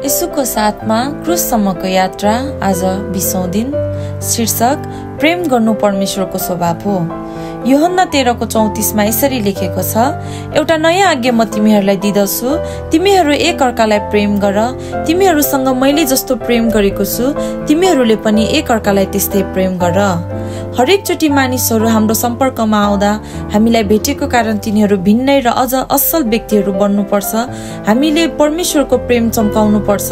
यीशुको साथमा क्रुससम्मको यात्रा आज 20औं दिन। शीर्षक प्रेम गर्नु परमेश्वरको स्वभाव हो। यूहन्ना 13:34 यसरी लेखेको छ, एउटा नयाँ आज्ञा म तिमीहरूलाई दिदछु, तिमीहरू एक अर्कालाई प्रेम गर। तिमीहरूसँग मैले जस्तो प्रेम गरेको छु, तिमीहरूले पनि एक अर्कालाई त्यस्तै प्रेम गर। हरेक चोटि मानिसहरू हाम्रो सम्पर्कमा आउँदा हामीलाई भेटेको कारण तिनीहरू भिन्नै र अझ असल व्यक्तिहरू बन्नुपर्छ। हामीले परमेश्वरको प्रेम चम्काउनु पर्छ।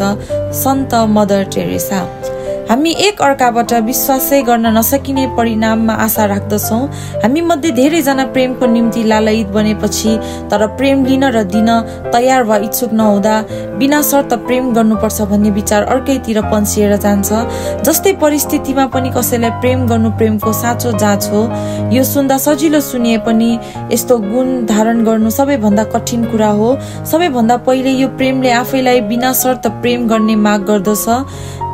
सन्त मदर टेरेसा। हामी एक अर्काबाट विश्वासै गर्न नसकिने परिणाममा आशा राख्दछौँ। हामी मध्ये धेरैजना प्रेमको निम्ति लालयित बनेपछि तर प्रेम लिन र दिन तयार वा इच्छुक नहुँदा बिना शर्त प्रेम गर्नुपर्छ भन्ने विचार अर्कैतिर पन्सिएर जान्छ। जस्तै परिस्थितिमा पनि कसैलाई प्रेम गर्नु प्रेमको साँचो जाँच हो। यो सुन्दा सजिलो सुनिए पनि यस्तो गुण धारण गर्नु सबैभन्दा कठिन कुरा हो। सबैभन्दा पहिले यो प्रेमले आफैलाई बिना शर्त प्रेम गर्ने माग गर्दछ।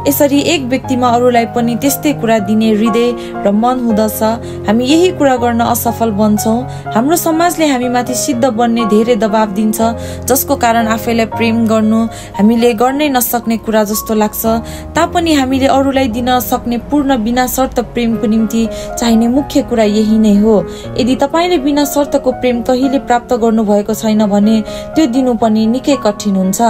यसरी एक व्यक्तिमा अरूलाई पनि त्यस्तै कुरा दिने हृदय र मन हुँदछ। हामी यही कुरा गर्न असफल बन्छौँ। हाम्रो समाजले हामीमाथि सिद्ध बन्ने धेरै दबाब दिन्छ, जसको कारण आफैलाई प्रेम गर्नु हामीले गर्नै नसक्ने कुरा जस्तो लाग्छ। तापनि हामीले अरूलाई दिन सक्ने पूर्ण बिना शर्त प्रेमको निम्ति चाहिने मुख्य कुरा यही नै हो। यदि तपाईँले बिना शर्तको प्रेम कहिले प्राप्त गर्नुभएको छैन भने त्यो दिनु पनि निकै कठिन हुन्छ।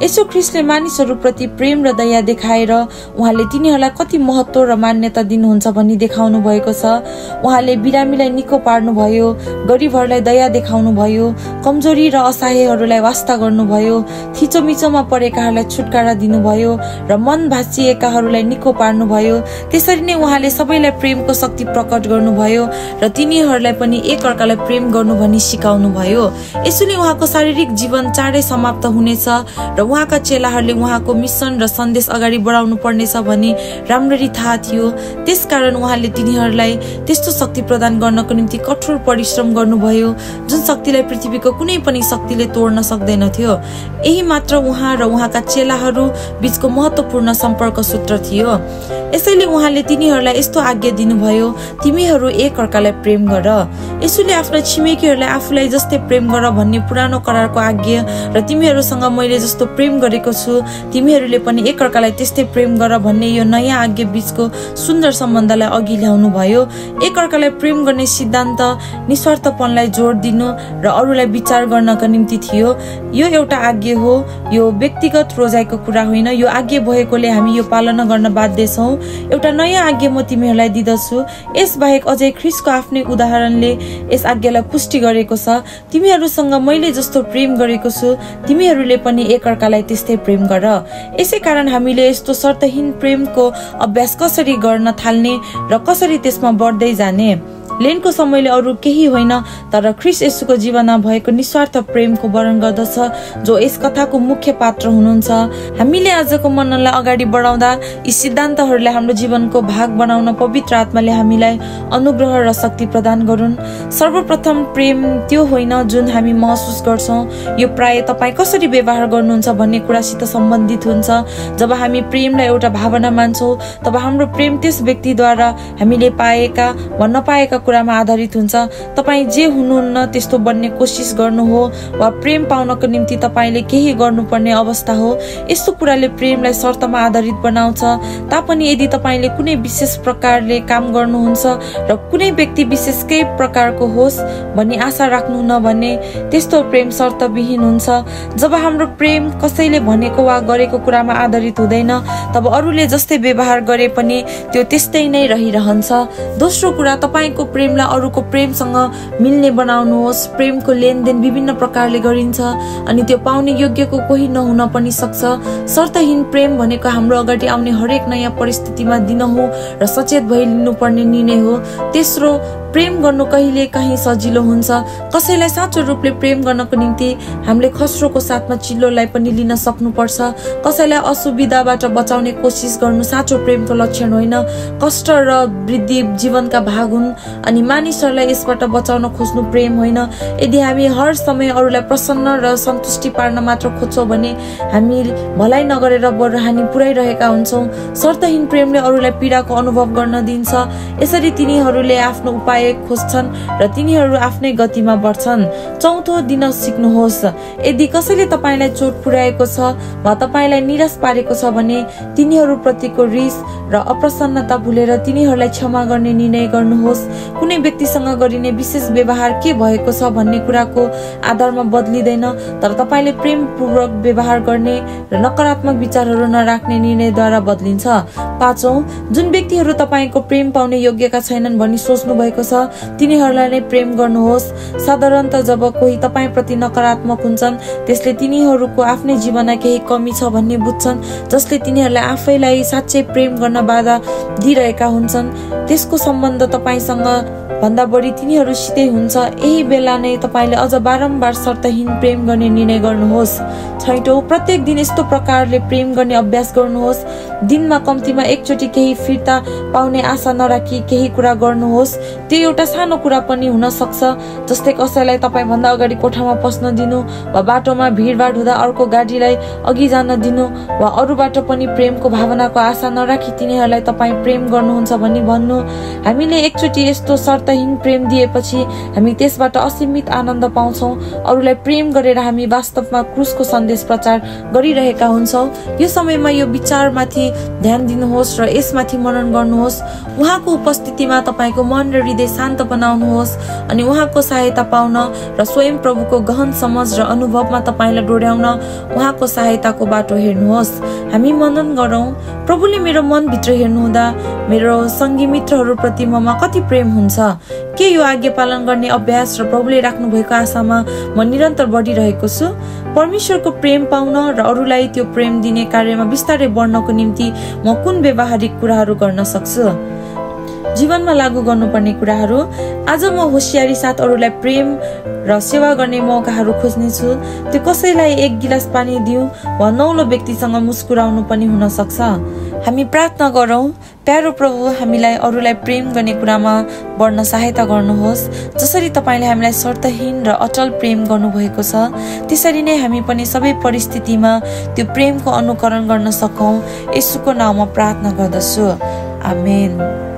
येशू ख्रीष्टले मानिसहरूप्रति प्रेम र दया देखाएर उहाँले तिनीहरूलाई कति महत्त्व र मान्यता दिनुहुन्छ भनी देखाउनु भएको छ। उहाँले बिरामीलाई निको पार्नुभयो, गरिबहरूलाई दया देखाउनु भयो, कमजोरी र असहायहरूलाई वास्ता गर्नुभयो, थिचोमिचोमा परेकाहरूलाई छुटकारा दिनुभयो र मन भाँचिएकाहरूलाई निको पार्नुभयो। त्यसरी नै उहाँले सबैलाई प्रेमको शक्ति प्रकट गर्नुभयो र तिनीहरूलाई पनि एक अर्कालाई प्रेम गर्नु भनी सिकाउनु भयो। येशूले उहाँको शारीरिक जीवन चाँडै समाप्त हुनेछ र उहाँका चेलाहरूले उहाँको मिसन र सन्देश अगाडि बढाउनु पर्नेछ भनी राम्ररी थाहा थियो। त्यसकारण उहाँले तिनीहरूलाई त्यस्तो शक्ति प्रदान गर्नको निम्ति कठोर परिश्रम गर्नुभयो जुन शक्तिलाई पृथ्वीको कुनै पनि शक्तिले तोड्न सक्दैनथ्यो। यही मात्र उहाँ र उहाँका चेलाहरू बीचको महत्त्वपूर्ण सम्पर्क सूत्र थियो। यसैले उहाँले तिनीहरूलाई यस्तो आज्ञा दिनुभयो, तिमीहरू एक अर्कालाई प्रेम गर। येशूले आफ्ना छिमेकीहरूलाई आफूलाई जस्तै प्रेम गर भन्ने पुरानो करारको आज्ञा र तिमीहरूसँग मैले जस्तो प्रेम गरेको छु तिमीहरूले पनि एक अर्कालाई त्यस्तै प्रेम गर भन्ने यो नयाँ आज्ञा बीचको सुन्दर सम्बन्धलाई अघि ल्याउनु भयो। एक अर्कालाई प्रेम गर्ने सिद्धान्त निस्वार्थपनलाई जोड दिनु र अरूलाई विचार गर्नका निम्ति थियो। यो एउटा आज्ञा हो, यो व्यक्तिगत रोजाइको कुरा होइन। यो आज्ञा भएकोले हामी यो पालना गर्न बाध्य छौँ। एउटा नयाँ आज्ञा म तिमीहरूलाई दिदछु। यसबाहेक अझै ख्रीष्टको आफ्नै उदाहरणले यस आज्ञालाई पुष्टि गरेको छ, तिमीहरूसँग मैले जस्तो प्रेम गरेको छु तिमीहरूले पनि एक अर्कालाई त्यस्तै प्रेम गर। यसै कारण हामीले यस्तो शर्तहीन प्रेमको अभ्यास कसरी गर्न थाल्ने र कसरी त्यसमा बढ्दै जाने। लेनको समयले अरू केही होइन तर ख्रीष्ट येशूको जीवनमा भएको निस्वार्थ प्रेमको वर्णन गर्दछ, जो यस कथाको मुख्य पात्र हुनुहुन्छ। हामीले आजको मननलाई अगाडि बढाउँदा यी सिद्धान्तहरूलाई हाम्रो जीवनको भाग बनाउन पवित्र आत्माले हामीलाई अनुग्रह र शक्ति प्रदान गरून्। सर्वप्रथम प्रेम त्यो होइन जुन हामी महसुस गर्छौँ। यो प्राय तपाईँ कसरी व्यवहार गर्नुहुन्छ भन्ने कुरासित सम्बन्धित हुन्छ। जब हामी प्रेमलाई एउटा भावना मान्छौँ तब हाम्रो प्रेम त्यस व्यक्तिद्वारा हामीले पाएका वा नपाएका कुरामा आधारित हुन्छ। तपाईँ जे हुनुहुन्न त्यस्तो बन्ने कोसिस गर्नु हो वा प्रेम पाउनको निम्ति तपाईँले केही गर्नुपर्ने अवस्था हो। यस्तो कुराले प्रेमलाई शर्तमा आधारित बनाउँछ। तापनि यदि तपाईँले कुनै विशेष प्रकारले काम गर्नुहुन्छ र कुनै व्यक्ति विशेषकै प्रकारको होस् भन्ने आशा राख्नुहुन्न भने त्यस्तो प्रेम शर्तविहीन हुन्छ। जब हाम्रो प्रेम कसैले भनेको वा गरेको कुरामा आधारित हुँदैन तब अरूले जस्तै व्यवहार गरे पनि त्यो त्यस्तै नै रहिरहन्छ। दोस्रो कुरा, तपाईँको प्रेमलाई अरूको प्रेमसँग मिल्ने बनाउनुहोस्। प्रेमको लेनदेन विभिन्न प्रकारले गरिन्छ अनि त्यो पाउने योग्यको कोही नहुन पनि सक्छ। शर्तहीन प्रेम भनेको हाम्रो अगाडि आउने हरेक नयाँ परिस्थितिमा दिनहुँ र सचेत भई लिनुपर्ने निर्णय हो। तेस्रो, प्रेम गर्नु कहिले काहीँ सजिलो हुन्छ। कसैलाई साँचो रूपले प्रेम गर्नको निम्ति हामीले खस्रोको साथमा चिल्लोलाई पनि लिन सक्नुपर्छ। कसैलाई असुविधाबाट बचाउने कोसिस गर्नु साँचो प्रेमको लक्षण होइन। कष्ट र वृद्धि जीवनका भाग हुन् अनि मानिसहरूलाई यसबाट बचाउन खोज्नु प्रेम होइन। यदि हामी हर समय अरूलाई प्रसन्न र सन्तुष्टि पार्न मात्र खोज्छौँ भने हामी भलाइ नगरेर बरु हानि पुर्याइरहेका हुन्छौँ। शर्तहीन प्रेमले अरूलाई पीडाको अनुभव गर्न दिन्छ। यसरी तिनीहरूले आफ्नो उपाय सहायक खोज्छन् र तिनीहरू आफ्नै गतिमा बढ्छन्। चौथो, दिन सिक्नुहोस्। यदि कसैले तपाईलाई चोट पुर्याएको छ वा तपाईलाई निराश पारेको छ भने तिनीहरू प्रतिको रिस र अप्रसन्नता भुलेर तिनीहरूलाई क्षमा गर्ने निर्णय गर्नुहोस्। कुनै व्यक्तिसँग गरिने विशेष व्यवहार के भएको छ भन्ने कुराको आधारमा बदलिँदैन, तर तपाईले प्रेमपूर्वक व्यवहार गर्ने र नकारात्मक विचारहरू नराख्ने निर्णयद्वारा बदलिन्छ। पाँचौं, जुन व्यक्तिहरू तपाईको प्रेम पाउने योग्यका छैनन् भनी सोच्नु भएको छ तिनीहरूलाई नै प्रेम गर्नुहोस्। साधारणतः जब कोही तपाईप्रति नकारात्मक हुन्छन् त्यसले तिनीहरूको आफ्नै जीवनमा केही कमी छ भन्ने बुझ्छन् जसले तिनीहरूलाई आफैलाई साँच्चै प्रेम गर्न बाधा दिइरहेका हुन्छन्। त्यसको सम्बन्ध तपाईसँग भन्दा बढी तिनीहरूसितै हुन्छ। यही बेला नै तपाईले अझ बारम्बार शर्तहीन प्रेम गर्ने निर्णय गर्नुहोस्। छैटौं, प्रत्येक दिन यस्तो प्रकारले प्रेम गर्ने अभ्यास गर्नुहोस्। दिनमा कम्तीमा एकचोटि केही फिर्ता पाउने आशा नराखी केही कुरा गर्नुहोस्। त्यो एउटा सानो कुरा पनि हुन सक्छ, जस्तै कसैलाई तपाईभन्दा अगाडि कोठामा पस्न दिनु वा बाटोमा भिडभाड हुँदा अर्को गाडीलाई अघि जान दिनु वा अरूबाट पनि प्रेमको भावनाको आशा नराखी तिनीहरूलाई तपाईँ प्रेम गर्नुहुन्छ भनी भन्नु। हामीले एकचोटि यस्तो शर्तहीन प्रेम दिएपछि हामी त्यसबाट असीमित आनन्द पाउँछौँ। अरूलाई प्रेम गरेर हामी वास्तवमा क्रुसको सन्देश प्रचार गरिरहेका हुन्छौँ। यो समयमा यो विचारमाथि ध्यान दिनुहोस् र यसमाथि मनन गर्नुहोस्। उहाँको उपस्थितिमा तपाईको मन र हृदय शान्त बनाउनुहोस् अनि उहाँको सहायता पाउन र स्वयं प्रभुको गहन समझ र अनुभवमा तपाईलाई डोर्याउन उहाँको सहायताको बाटो हेर्नुहोस्। हामी मनन गरौँ, प्रभुले मेरो मनभित्र हेर्नुहुँदा मेरो सङ्गी मित्रहरूप्रति ममा कति प्रेम हुन्छ? के यो आज्ञा पालन गर्ने अभ्यास र प्रभुले राख्नु भएको आशामा म निरन्तर बढिरहेको छु? परमेश्वरको प्रेम पाउन र अरूलाई त्यो प्रेम दिने कार्यमा बिस्तारै बढ्नको निम्ति म कुन व्यावहारिक कुराहरू गर्न सक्छु? जीवनमा लागू गर्नुपर्ने कुराहरू। आज म होशियारी साथ अरूलाई प्रेम र सेवा गर्ने मौकाहरू खोज्नेछु। त्यो कसैलाई एक गिलास पानी दिउँ वा नौलो व्यक्तिसँग मुस्कुराउनु पनि हुन सक्छ। हामी प्रार्थना गरौँ। प्यारो प्रभु, हामीलाई अरूलाई प्रेम गर्ने कुरामा बढ्न सहायता गर्नुहोस्। जसरी तपाईले हामीलाई शर्तहीन र अटल प्रेम गर्नुभएको छ त्यसरी नै हामी पनि सबै परिस्थितिमा त्यो प्रेमको अनुकरण गर्न सकौँ। येशूको नाममा प्रार्थना गर्दछु, आमेन।